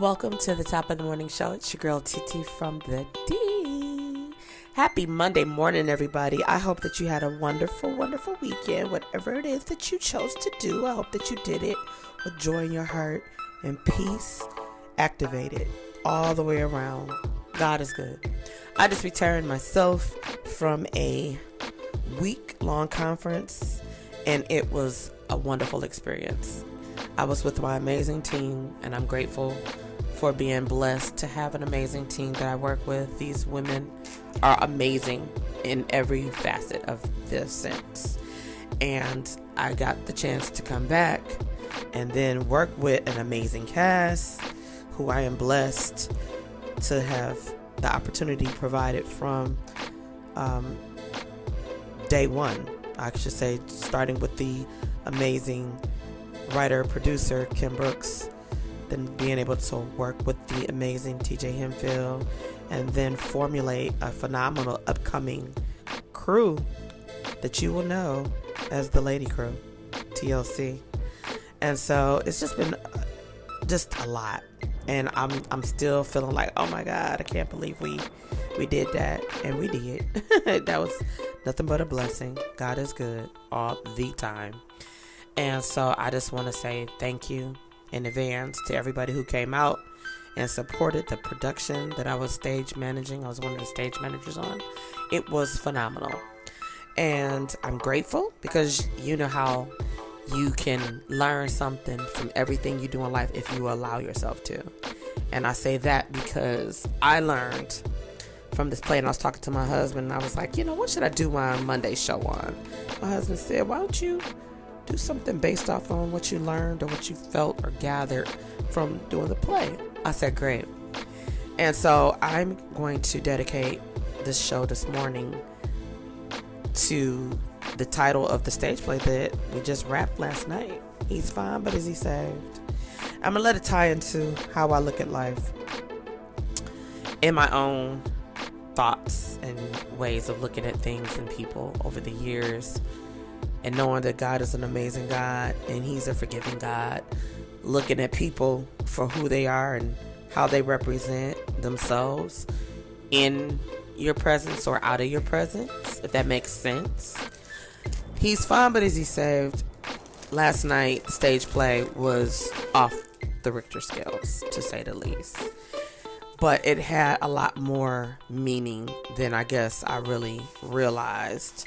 Welcome to the top of the morning show. It's your girl TT from the D. Happy Monday morning, everybody. I hope that you had a wonderful, wonderful weekend. Whatever it is that you chose to do, I hope that you did it with joy in your heart and peace activated all the way around. God is good. I just returned myself from a week-long conference, and it was a wonderful experience. I was with my amazing team, and I'm grateful for being blessed to have an amazing team that I work with. These women are amazing in every facet of this sense. And I got the chance to come back and then work with an amazing cast who I am blessed to have the opportunity provided from day one. I should say, starting with the amazing writer, producer, Kim Brooks, then being able to work with the amazing TJ Hemfield, and then formulate a phenomenal upcoming crew that you will know as the Lady Crew, TLC. And so it's just been just a lot. And I'm still feeling like, oh my God, I can't believe we did that. And we did. That was nothing but a blessing. God is good all the time. And so I just want to say thank you in advance to everybody who came out and supported the production that I was stage managing. I was one of the stage managers on. It was phenomenal. And I'm grateful because you know how you can learn something from everything you do in life if you allow yourself to. And I say that because I learned from this play, and I was talking to my husband, and I was like, what should I do my Monday show on? My husband said, why don't you do something based off on what you learned or what you felt or gathered from doing the play? I said, great. And so I'm going to dedicate this show this morning to the title of the stage play that we just wrapped last night. He's fine, but is he saved? I'm going to let it tie into how I look at life in my own thoughts and ways of looking at things and people over the years, and knowing that God is an amazing God and He's a forgiving God, looking at people for who they are and how they represent themselves in your presence or out of your presence, if that makes sense. He's fine, but is he saved? Last night, stage play was off the Richter scales, to say the least. But it had a lot more meaning than I guess I really realized,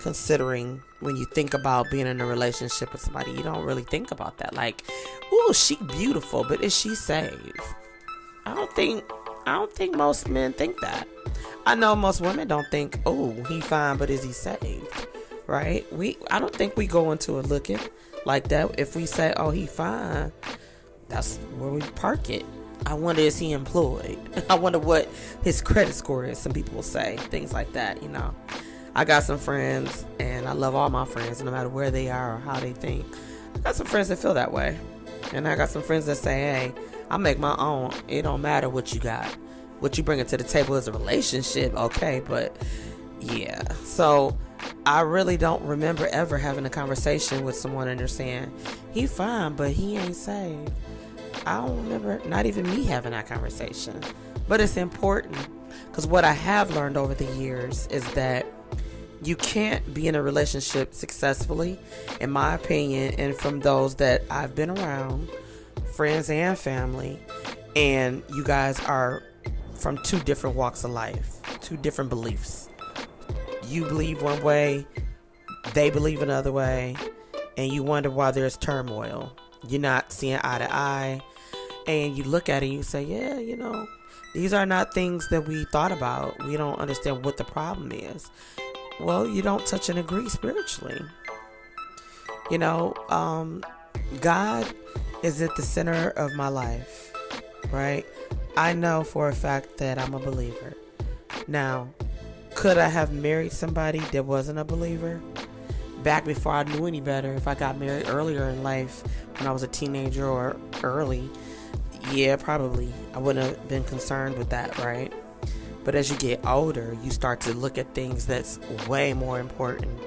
considering when you think about being in a relationship with somebody, you don't really think about that. Like, ooh, she beautiful, but is she saved? I don't think most men think that. I know most women don't think, oh, he fine, but is he saved? Right? I don't think we go into it looking like that. If we say, oh, he fine, that's where we park it. I wonder, is he employed? I wonder what his credit score is. Some people will say things like that, I got some friends, and I love all my friends, no matter where they are or how they think. I got some friends that feel that way. And I got some friends that say, hey, I make my own. It don't matter what you got. What you bring to the table is a relationship, okay? But, yeah. So, I really don't remember ever having a conversation with someone and they're saying, he fine, but he ain't saved. I don't remember, not even me having that conversation. But it's important, because what I have learned over the years is that you can't be in a relationship successfully, in my opinion, and from those that I've been around, friends and family, and you guys are from two different walks of life, two different beliefs. You believe one way, they believe another way, and you wonder why there's turmoil. You're not seeing eye to eye, and you look at it and you say, yeah, these are not things that we thought about. We don't understand what the problem is. Well, you don't touch and agree spiritually. God is at the center of my life, right? I know for a fact that I'm a believer. Now, could I have married somebody that wasn't a believer? Back before I knew any better, if I got married earlier in life, when I was a teenager or early, yeah, probably. I wouldn't have been concerned with that, right? But as you get older, you start to look at things that's way more important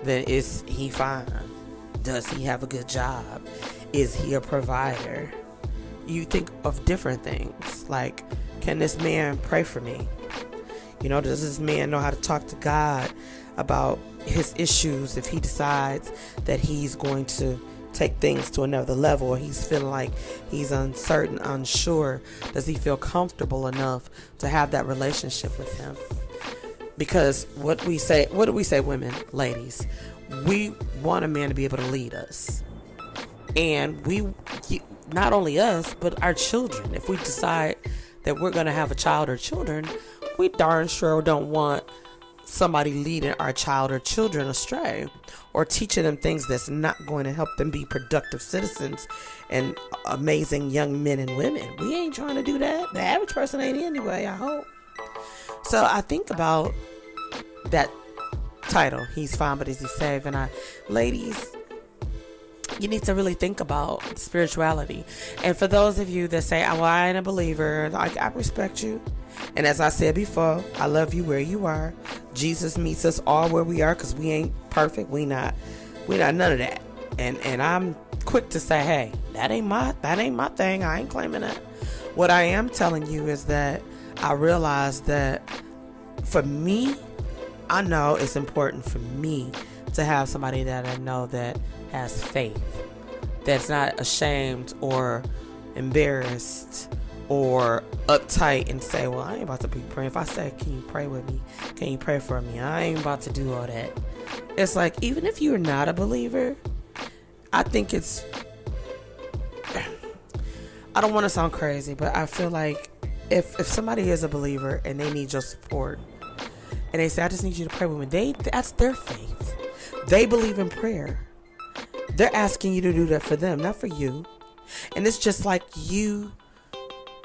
than, is he fine? Does he have a good job? Is he a provider? you think of different things. Like, can this man pray for me? Does this man know how to talk to God about his issues if he decides that he's going to take things to another level, or he's feeling like he's uncertain, unsure? Does he feel comfortable enough to have that relationship with him? Because what do we say, women, ladies? We want a man to be able to lead us. And not only us, but our children. If we decide that we're going to have a child or children, we darn sure don't want somebody leading our child or children astray, or teaching them things that's not going to help them be productive citizens and amazing young men and women. We ain't trying to do that. The average person ain't anyway, I hope. So I think about that title, He's Fine But Is He Saved? And ladies, you need to really think about spirituality. And for those of you that say, well, I ain't a believer, I respect you. And as I said before, I love you where you are. Jesus meets us all where we are, because we ain't perfect. We not none of that. And I'm quick to say, hey, that ain't my thing. I ain't claiming that. What I am telling you is that I realize that for me, I know it's important for me to have somebody that I know that has faith, that's not ashamed or embarrassed or uptight and say, well, I ain't about to be praying. If I say, can you pray with me? Can you pray for me? I ain't about to do all that. It's like, even if you're not a believer, I think it's, I don't want to sound crazy, but I feel like if somebody is a believer and they need your support, and they say, I just need you to pray with me, that's their faith. They believe in prayer. They're asking you to do that for them, not for you. And it's just like you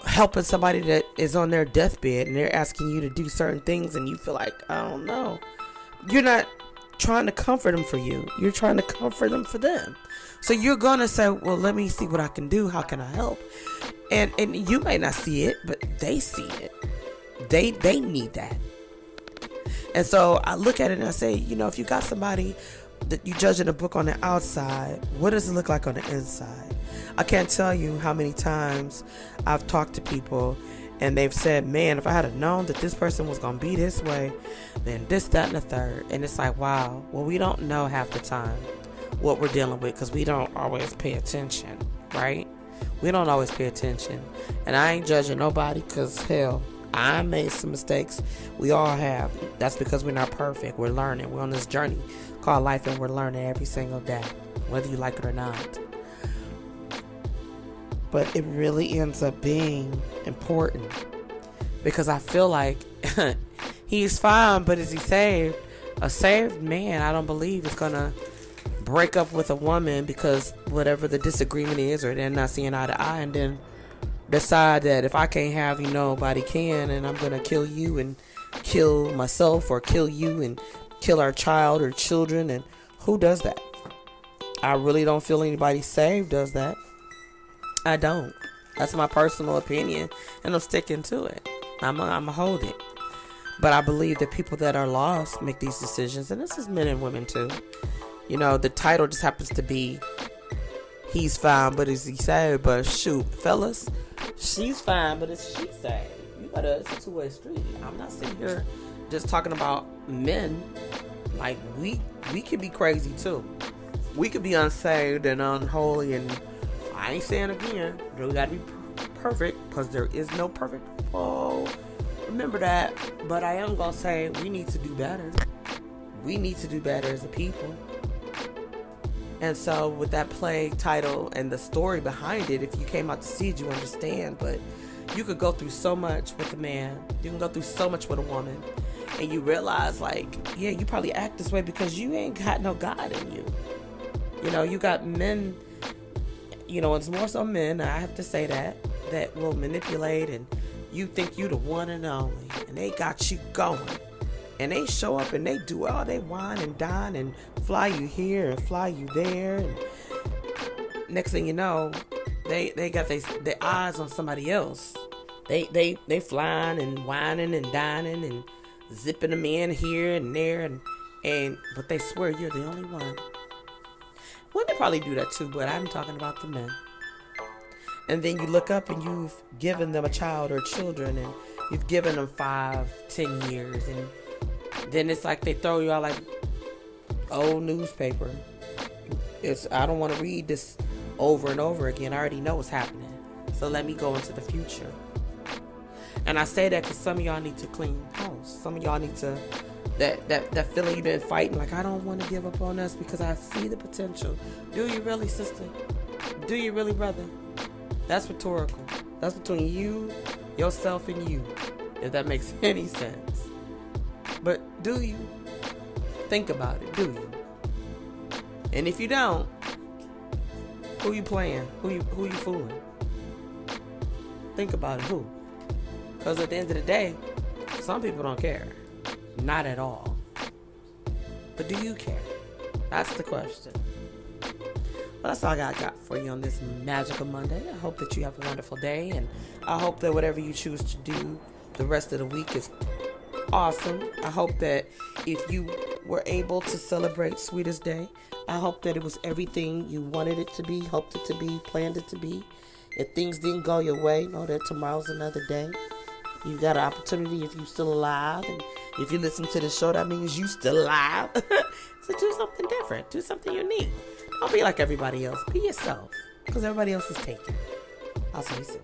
helping somebody that is on their deathbed and they're asking you to do certain things, and you feel like, I don't know. You're not trying to comfort them for you. You're trying to comfort them for them. So you're going to say, well, let me see what I can do. How can I help? And you may not see it, but they see it. They need that. And so I look at it and I say, if you got somebody that you judging a book on the outside, what does it look like on the inside? I can't tell you how many times I've talked to people and they've said, man, if I had known that this person was going to be this way, then this, that, and the third. And it's like, wow, well, we don't know half the time what we're dealing with, because we don't always pay attention, right? We don't always pay attention. And I ain't judging nobody, because hell, I made some mistakes. We all have. That's because we're not perfect. We're learning. We're on this journey called life, and we're learning every single day, whether you like it or not. But it really ends up being important, because I feel like he's fine, but is he saved? A saved man, I don't believe, is going to break up with a woman because whatever the disagreement is, or they're not seeing eye to eye, and then decide that if I can't have you, nobody can, and I'm going to kill you and kill myself, or kill you and kill our child or children. And who does that? I really don't feel anybody saved does that. I don't. That's my personal opinion, and I'm sticking to it. I'm going to hold it. But I believe that people that are lost make these decisions, and this is men and women too. The title just happens to be He's Fine, But Is He Saved? But shoot, fellas, she's fine, but is she saved? It's a two-way street. I'm not sitting here just talking about men. Like, we could be crazy too. We could be unsaved and unholy, and I ain't saying again, we gotta be perfect, because there is no perfect people. Remember that. But I am gonna say we need to do better. We need to do better as a people. And so with that play title and the story behind it, if you came out to see it, you understand. But you could go through so much with a man. You can go through so much with a woman. And you realize, like, yeah, you probably act this way because you ain't got no God in you. You got men, it's more so men, I have to say that will manipulate, and you think you the one and only. And they got you going. And they show up and they do all they wine and dine and fly you here and fly you there. And next thing you know, they got their eyes on somebody else. They flying and whining and dining and zipping them in here and there, but they swear you're the only one. Women probably do that too, but I'm talking about the men. And then you look up and you've given them a child or children, and you've given them 5-10 years, and then it's like they throw you out like old newspaper. I don't want to read this over and over again. I already know what's happening. So let me go into the future. And I say that because some of y'all need to clean house. Some of y'all need to, that feeling you've been fighting, like, I don't want to give up on us because I see the potential. Do you really, sister? Do you really, brother? That's rhetorical. That's between you, yourself, and you, if that makes any sense. But do you? Think about it. Do you? And if you don't, who you playing? Who you fooling? Think about it. Who? Because at the end of the day, some people don't care. Not at all. But do you care? That's the question. Well, that's all I got for you on this magical Monday. I hope that you have a wonderful day, and I hope that whatever you choose to do the rest of the week is awesome. I hope that if you were able to celebrate Sweetest Day, I hope that it was everything you wanted it to be, hoped it to be, planned it to be. If things didn't go your way, know that tomorrow's another day. You got an opportunity if you're still alive, and if you listen to the show, that means you still alive. So do something different. Do something unique. Don't be like everybody else. Be yourself, because everybody else is taken. I'll see you soon.